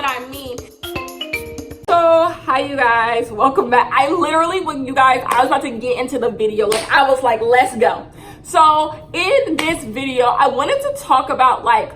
what I mean. So, hi you guys, welcome back. I literally, when you guys, I was about to get into the video, like I was like, let's go. So in this video, I wanted to talk about like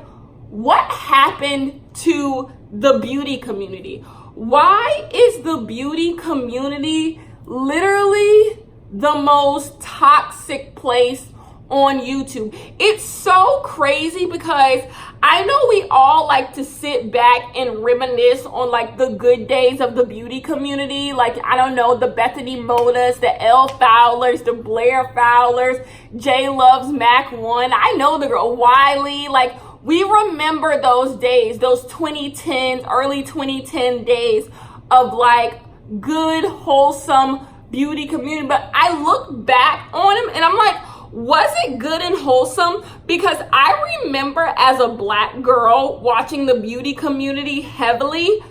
what happened to the beauty community. Why is the beauty community literally the most toxic place on YouTube? It's so crazy because I know we all like to sit back and reminisce on like the good days of the beauty community. Like, I don't know, the Bethany Modas, the Elle Fowlers, the Blair Fowlers, J Loves Mac 1. I know the girl Wiley. Like, we remember those days, those 2010s, early 2010 days of like good, wholesome beauty community. But I look back on them and I'm like, was it good and wholesome? Because I remember as a Black girl watching the beauty community heavily.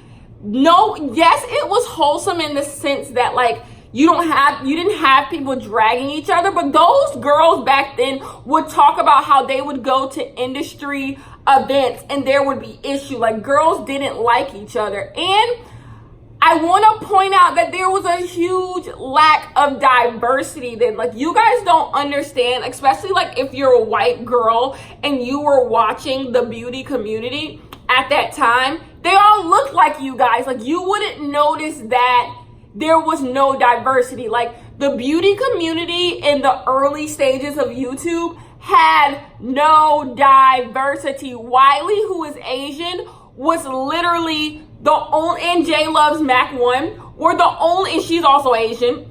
No, yes, it was wholesome in the sense that like you didn't have people dragging each other, but those girls back then would talk about how they would go to industry events and there would be issue, like girls didn't like each other. And I want to point out that there was a huge lack of diversity then. Like, you guys don't understand, especially like if you're a white girl and you were watching the beauty community at that time, they all looked like you guys. Like, you wouldn't notice that there was no diversity. Like, the beauty community in the early stages of YouTube had no diversity. Wiley, who is Asian, was literally the only, and J Loves Mac 1 were the only, and she's also Asian.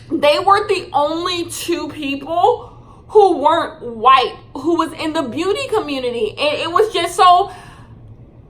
They were the only two people who weren't white, who was in the beauty community. And it was just so,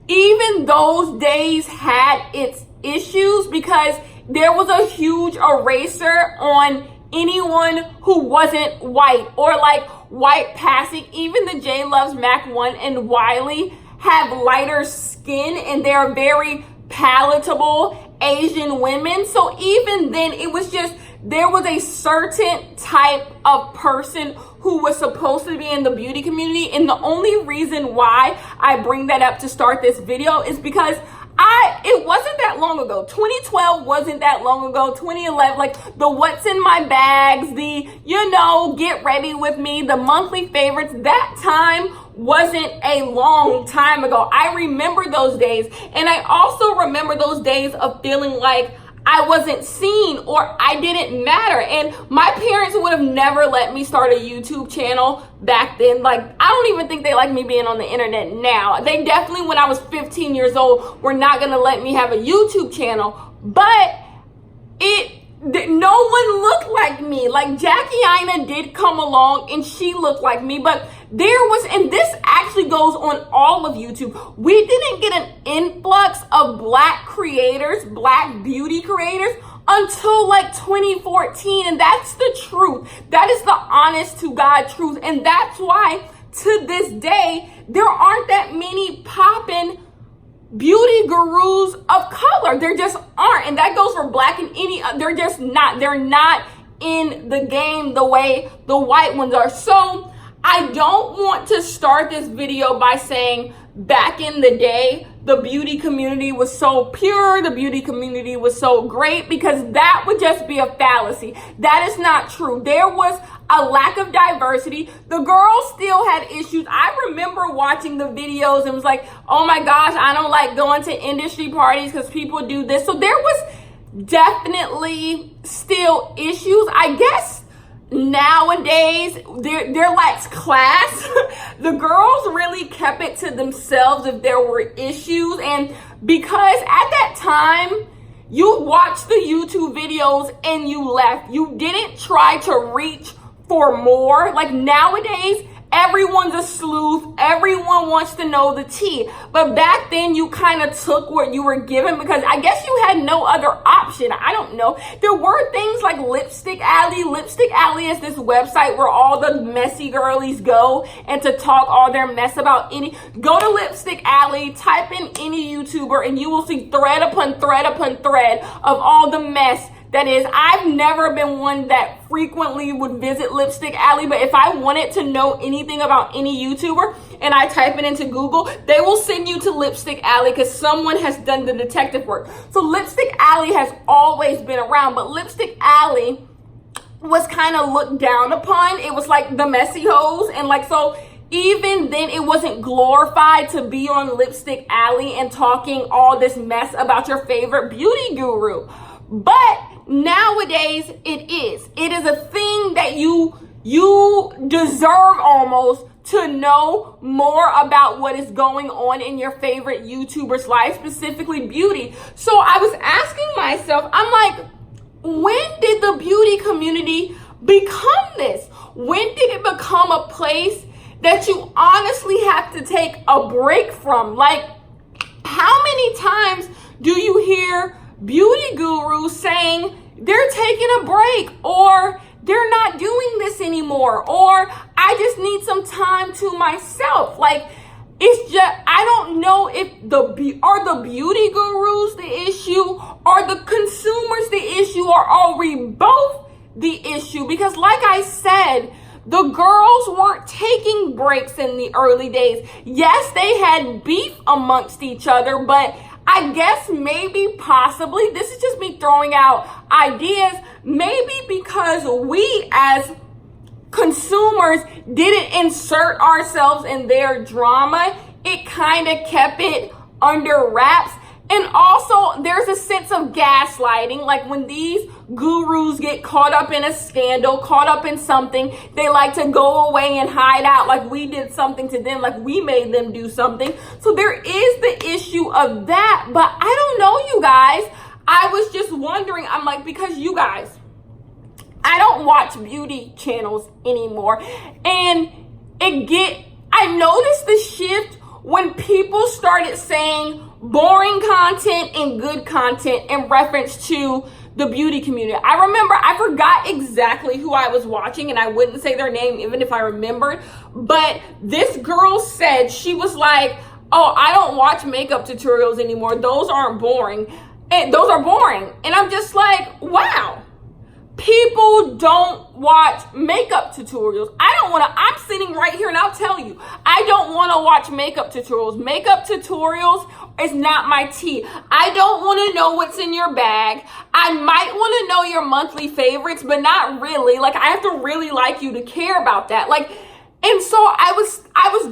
even those days had its issues because there was a huge eraser on anyone who wasn't white or like white passing. Even the J Loves Mac 1 and Wiley have lighter skin and they're very palatable Asian women. So even then, it was just, there was a certain type of person who was supposed to be in the beauty community. And the only reason why I bring that up to start this video is because it wasn't that long ago. 2012 wasn't that long ago. 2011, like the What's in My Bags, the, Get Ready With Me, the monthly favorites, that time wasn't a long time ago. I remember those days. And I also remember those days of feeling like I wasn't seen or I didn't matter. And my parents would have never let me start a YouTube channel back then. Like, I don't even think they like me being on the internet now. They definitely, when I was 15 years old, were not going to let me have a YouTube channel. But no one looked like me. Like, Jackie Aina did come along and she looked like me, but there was, and this actually goes on all of YouTube, we didn't get an influx of Black creators, Black beauty creators, until like 2014. And that's the truth. That is the honest to God truth. And that's why to this day, there aren't that many poppin' beauty gurus of color. There just aren't. And that goes for Black and any, they're just not. They're not in the game the way the white ones are. So I don't want to start this video by saying back in the day, the beauty community was so pure, the beauty community was so great, because that would just be a fallacy. That is not true. There was a lack of diversity. The girls still had issues. I remember watching the videos and was like, oh my gosh, I don't like going to industry parties because people do this. So there was definitely still issues. I guess nowadays there lacks class. The girls really kept it to themselves if there were issues. And because at that time, you watched the YouTube videos and you left. You didn't try to reach for more. Like, nowadays, everyone's a sleuth. Everyone wants to know the tea. But back then, you kind of took what you were given because I guess you had no other option. I don't know. There were things like Lipstick Alley. Lipstick Alley is this website where all the messy girlies go and to talk all their mess about any. Go to Lipstick Alley, type in any YouTuber, and you will see thread upon thread upon thread of all the mess That is, I've never been one that frequently would visit Lipstick Alley, but if I wanted to know anything about any YouTuber and I type it into Google, they will send you to Lipstick Alley because someone has done the detective work. So Lipstick Alley has always been around, but Lipstick Alley was kind of looked down upon. It was like the messy hoes, and like, so even then it wasn't glorified to be on Lipstick Alley and talking all this mess about your favorite beauty guru. But nowadays it is a thing that you deserve almost to know more about what is going on in your favorite YouTuber's life, specifically beauty. So I was asking myself, I'm like, when did the beauty community become this? When did it become a place that you honestly have to take a break from? Like, how many times do you hear beauty gurus saying they're taking a break, or they're not doing this anymore, or I just need some time to myself? Like, it's just, I don't know if are the beauty gurus the issue, are the consumers the issue, or are we both the issue? Because like I said, the girls weren't taking breaks in the early days. Yes, they had beef amongst each other, but I guess maybe possibly, this is just me throwing out ideas, maybe because we as consumers didn't insert ourselves in their drama, it kind of kept it under wraps. And also, there's a sense of gaslighting. Like, when these gurus get caught up in a scandal, caught up in something, they like to go away and hide out like we did something to them, like we made them do something. So there is the issue of that. But I don't know, you guys. I was just wondering, I'm like, because you guys, I don't watch beauty channels anymore. And I noticed the shift when people started saying boring content and good content in reference to the beauty community. I remember, I forgot exactly who I was watching, and I wouldn't say their name even if I remembered, but this girl said, she was like, oh, I don't watch makeup tutorials anymore. Those aren't boring. And those are boring. And I'm just like, wow. People don't watch makeup tutorials. I'm sitting right here and I'll tell you, I don't want to watch makeup tutorials. Makeup tutorials is not my tea. I don't want to know what's in your bag. I might want to know your monthly favorites, but not really. Like, I have to really like you to care about that. Like, and so I was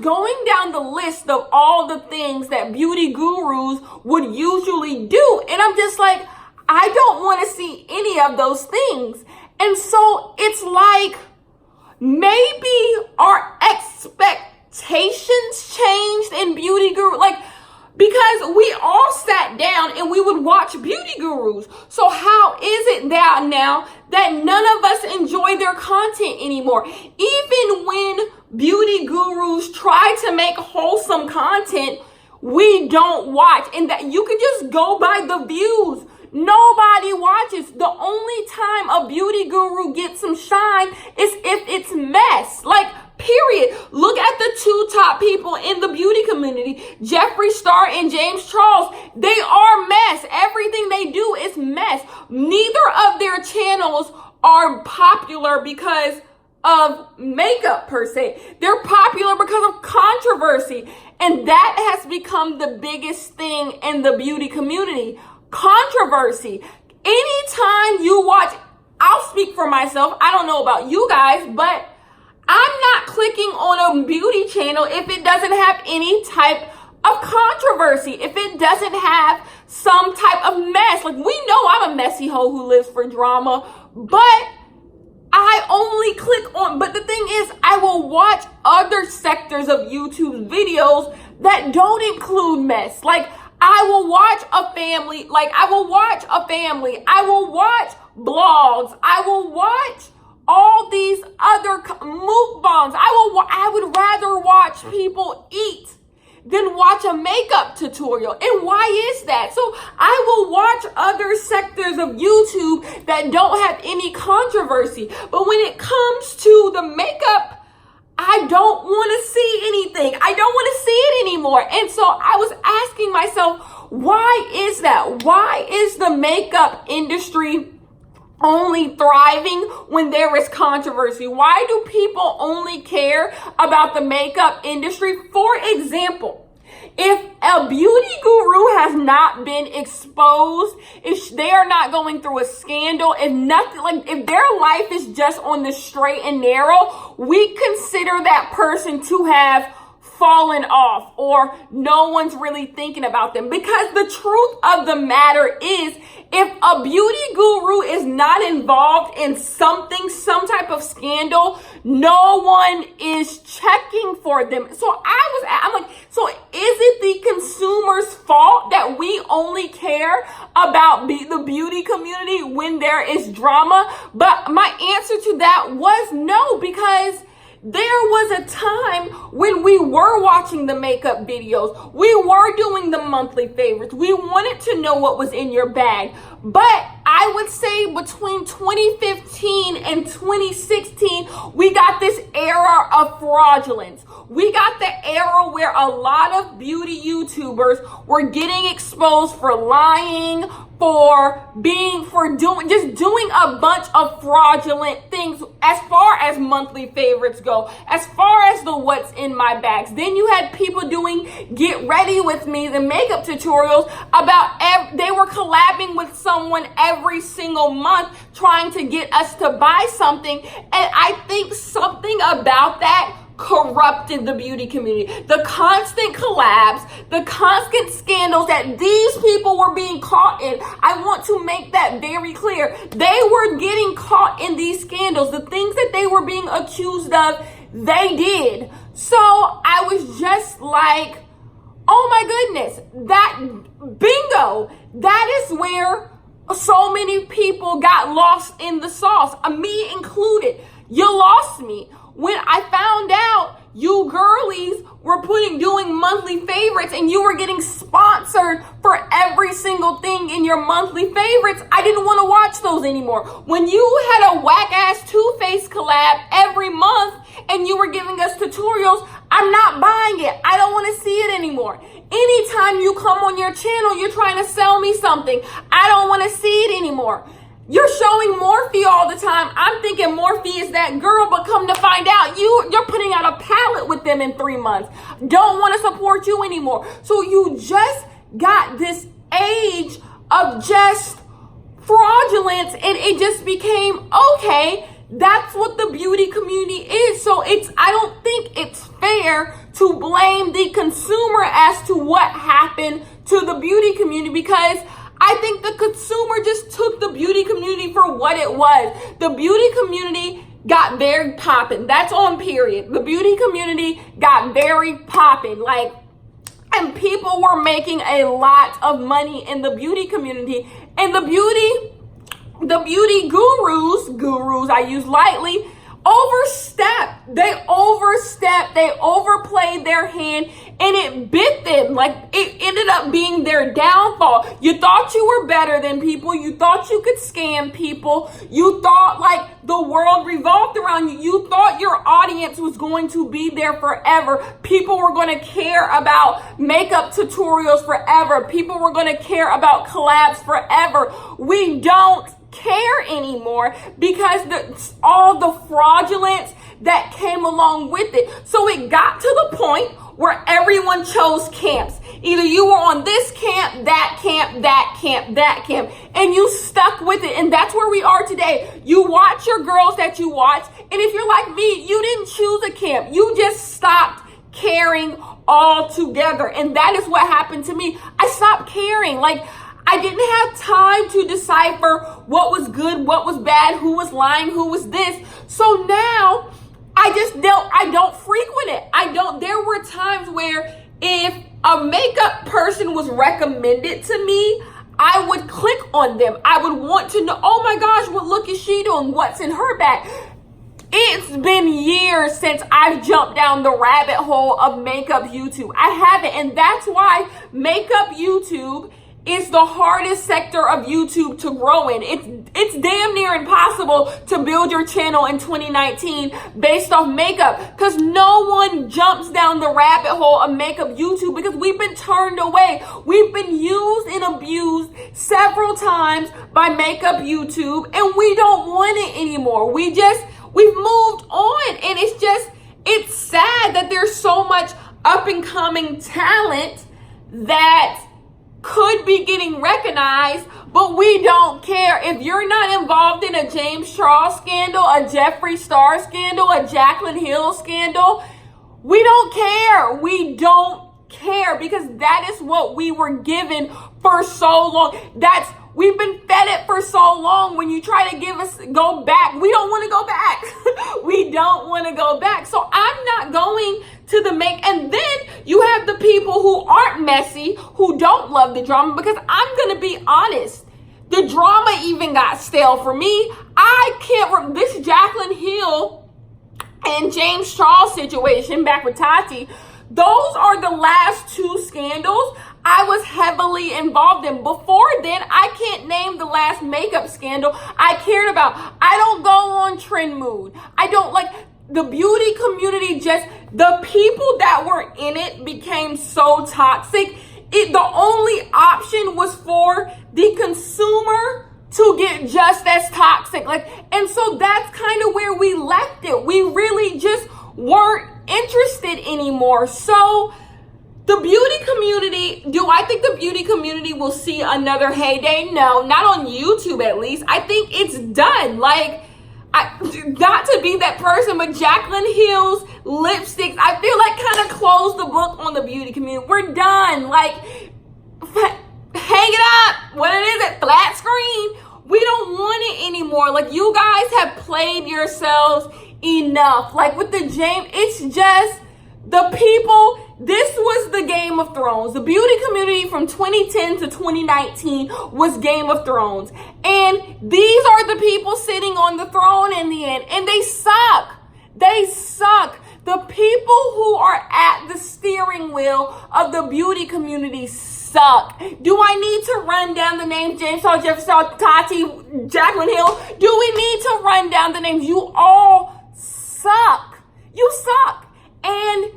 going down the list of all the things that beauty gurus would usually do. And I'm just like, I don't want to see any of those things. And so it's like, maybe our expectations changed in beauty guru, like, because we all sat down and we would watch beauty gurus. So how is it that now that none of us enjoy their content anymore? Even when beauty gurus try to make wholesome content, we don't watch. And that you can just go by the views. Nobody watches. The only time a beauty guru gets some shine is if it's mess. Like, period. Look at the two top people in the beauty community, Jeffree Star and James Charles. They are mess. Everything they do is mess. Neither of their channels are popular because of makeup per se. They're popular because of controversy. And that has become the biggest thing in the beauty community. Controversy. Anytime you watch, I'll speak for myself, I don't know about you guys, but I'm not clicking on a beauty channel if it doesn't have any type of controversy, if it doesn't have some type of mess. Like, we know I'm a messy hoe who lives for drama, but I only click on, but the thing is, I will watch other sectors of YouTube videos that don't include mess. Like, I will watch a family, I will watch blogs, I will watch all these other mukbangs. I would rather watch people eat than watch a makeup tutorial. And why is that? So I will watch other sectors of YouTube that don't have any controversy. But when it comes to the makeup, I don't want to see anything. I don't want to see it anymore. And so I was asking myself, why is that? Why is the makeup industry only thriving when there is controversy? Why do people only care about the makeup industry? For example, if a beauty guru has not been exposed, if they are not going through a scandal, if nothing, like if their life is just on the straight and narrow, we consider that person to have fallen off, or no one's really thinking about them. Because the truth of the matter is, if a beauty guru is not involved in something, some type of scandal, no one is checking for them. So I'm like, so is it the consumer's fault that we only care about the beauty community when there is drama? But my answer to that was no, because there was a time when we were watching the makeup videos. We were doing the monthly favorites. We wanted to know what was in your bag. But I would say between 2015 and 2016, we got this era of fraudulence. We got the era where a lot of beauty YouTubers were getting exposed for lying, for doing a bunch of fraudulent things as far as monthly favorites go, as far as the what's in my bags. Then you had people doing get ready with me, the makeup tutorials about they were collabing with someone every single month trying to get us to buy something. And I think something about that corrupted the beauty community. The constant collabs, the constant scandals that these people were being caught in. I want to make that very clear. They were getting caught in these scandals. The things that they were being accused of, they did. So I was just like, oh my goodness, that bingo, that is where so many people got lost in the sauce, me included. You lost me. When I found out you girlies were doing monthly favorites and you were getting sponsored for every single thing in your monthly favorites, I didn't want to watch those anymore. When you had a whack ass Too Faced collab every month and you were giving us tutorials, I'm not buying it. I don't want to see it anymore. Anytime you come on your channel, you're trying to sell me something. I don't want to see it anymore. You're showing Morphe all the time. I'm thinking Morphe is that girl, but come to find out, you're putting out a palette with them in 3 months. Don't want to support you anymore. So you just got this age of just fraudulence, and it just became, okay, that's what the beauty community is. So I don't think it's fair to blame the consumer as to what happened to the beauty community, because I think the consumer just took the beauty community for what it was. The beauty community got very popping. That's on period. The beauty community got very popping. And people were making a lot of money in the beauty community. And the beauty gurus I use lightly, overstepped. They overplayed their hand, and it bit them. Like, it ended up being their downfall. You thought you were better than people. You thought you could scam people. You thought like the world revolved around you. You thought your audience was going to be there forever. People were going to care about makeup tutorials forever. People were going to care about collabs forever. We don't care anymore because all the fraudulence that came along with it. So it got to the point where everyone chose camps. Either you were on this camp, that camp, that camp, that camp, and you stuck with it. And that's where we are today. You watch your girls that you watch, and if you're like me, you didn't choose a camp. You just stopped caring altogether. And that is what happened to me. I stopped caring. I didn't have time to decipher what was good, what was bad, who was lying, who was this. So now I don't frequent it. There were times where if a makeup person was recommended to me, I would click on them. I would want to know, oh my gosh, what look is she doing? What's in her bag? It's been years since I've jumped down the rabbit hole of makeup YouTube. I haven't, and that's why makeup YouTube is the hardest sector of YouTube to grow in. It's damn near impossible to build your channel in 2019 based off makeup, because no one jumps down the the rabbit hole of makeup YouTube because we've been turned away. We've been used and abused several times by makeup YouTube, and we don't want it anymore. We've moved on, and it's sad that there's so much up and coming talent that could be getting recognized, but we don't care. If you're not involved in a James Charles scandal, a Jeffree Star scandal, a Jaclyn Hill scandal, we don't care. We don't care because that is what we were given for so long. We've been fed it for so long. When you try to go back, we don't want to go back. We don't want to go back. So I'm not going to and then you have the people who aren't messy, who don't love the drama, because I'm going to be honest. The drama even got stale for me. This Jaclyn Hill and James Charles situation back with Tati, those are the last two scandals I was heavily involved in. Before then, I can't name the last makeup scandal I cared about. I don't go on trend mood. I don't like the beauty community. The people that were in it became so toxic. The only option was for the consumer to get just as toxic. And so that's kind of where we left it. We really just weren't interested anymore. So the beauty community, do I think the beauty community will see another heyday? No, not on YouTube at least. I think it's done. Not to be that person, but Jaclyn Hill's lipsticks, I feel like kind of closed the book on the beauty community. We're done. Hang it up. What is it? Flat screen. We don't want it anymore. You guys have played yourselves enough. With the James, it's just the people. This was the Game of Thrones. The beauty community from 2010 to 2019 was Game of Thrones. And these are the people sitting on the throne in the end. And they suck. They suck. The people who are at the steering wheel of the beauty community suck. Do I need to run down the names? James Charles, Jeffree Star, Tati, Jaclyn Hill. Do we need to run down the names? You all suck. You suck. And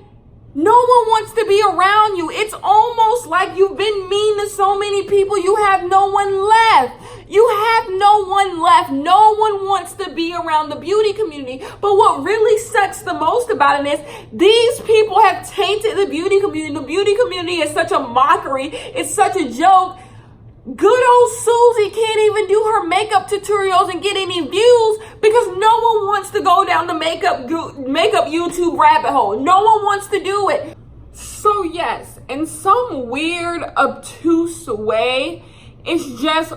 no one wants to be around you. It's almost like you've been mean to so many people, you have no one left. You have no one left. No one wants to be around the beauty community. But what really sucks the most about it is these people have tainted the beauty community. The beauty community is such a mockery. It's such a joke. Good old Susie can't even do her makeup tutorials and get any views because no one wants to go down the makeup YouTube rabbit hole. No one wants to do it. So yes, in some weird, obtuse way, it's just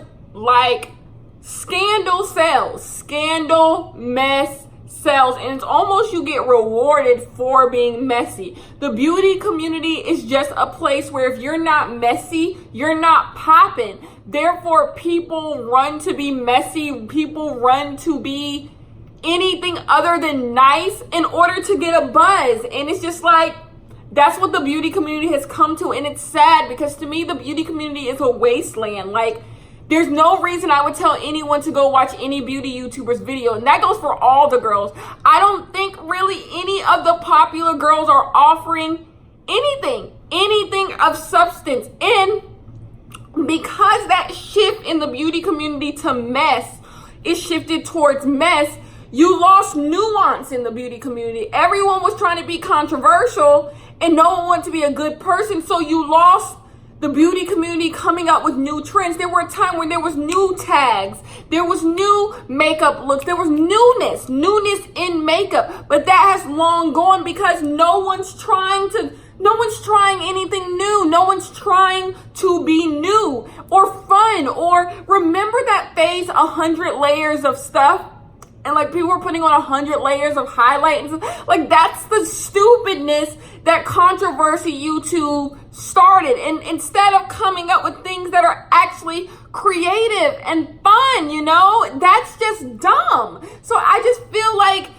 scandal sells. Scandal, mess, sells, and it's almost you get rewarded for being messy. The beauty community is just a place where if you're not messy, you're not popping. Therefore, people run to be messy. People run to be anything other than nice in order to get a buzz. And it's just that's what the beauty community has come to. And it's sad because to me, the beauty community is a wasteland. There's no reason I would tell anyone to go watch any beauty YouTuber's video. And that goes for all the girls. I don't think really any of the popular girls are offering anything of substance. And because that shift in the beauty community to mess is shifted towards mess, you lost nuance in the beauty community. Everyone was trying to be controversial and no one wanted to be a good person. So you lost the beauty community coming up with new trends. There were a time when there was new tags, there was new makeup looks, there was newness in makeup, but that has long gone because no one's trying anything new. No one's trying to be new or fun or remember that phase, 100 layers of stuff. And people were putting on 100 layers of highlight and stuff. That's the stupidness that controversy YouTube started. And instead of coming up with things that are actually creative and fun, that's just dumb. So I just feel like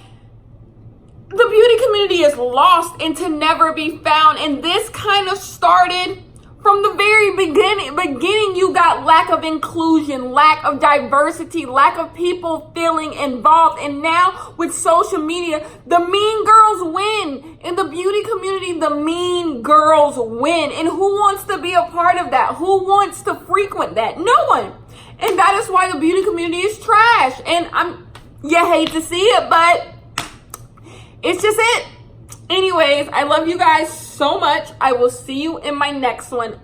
the beauty community is lost and to never be found. And this kind of started From the very beginning, you got lack of inclusion, lack of diversity, lack of people feeling involved. And now with social media, the mean girls win. In the beauty community, the mean girls win. And who wants to be a part of that? Who wants to frequent that? No one. And that is why the beauty community is trash. And you hate to see it, but it's just it. Anyways, I love you guys so much. I will see you in my next one.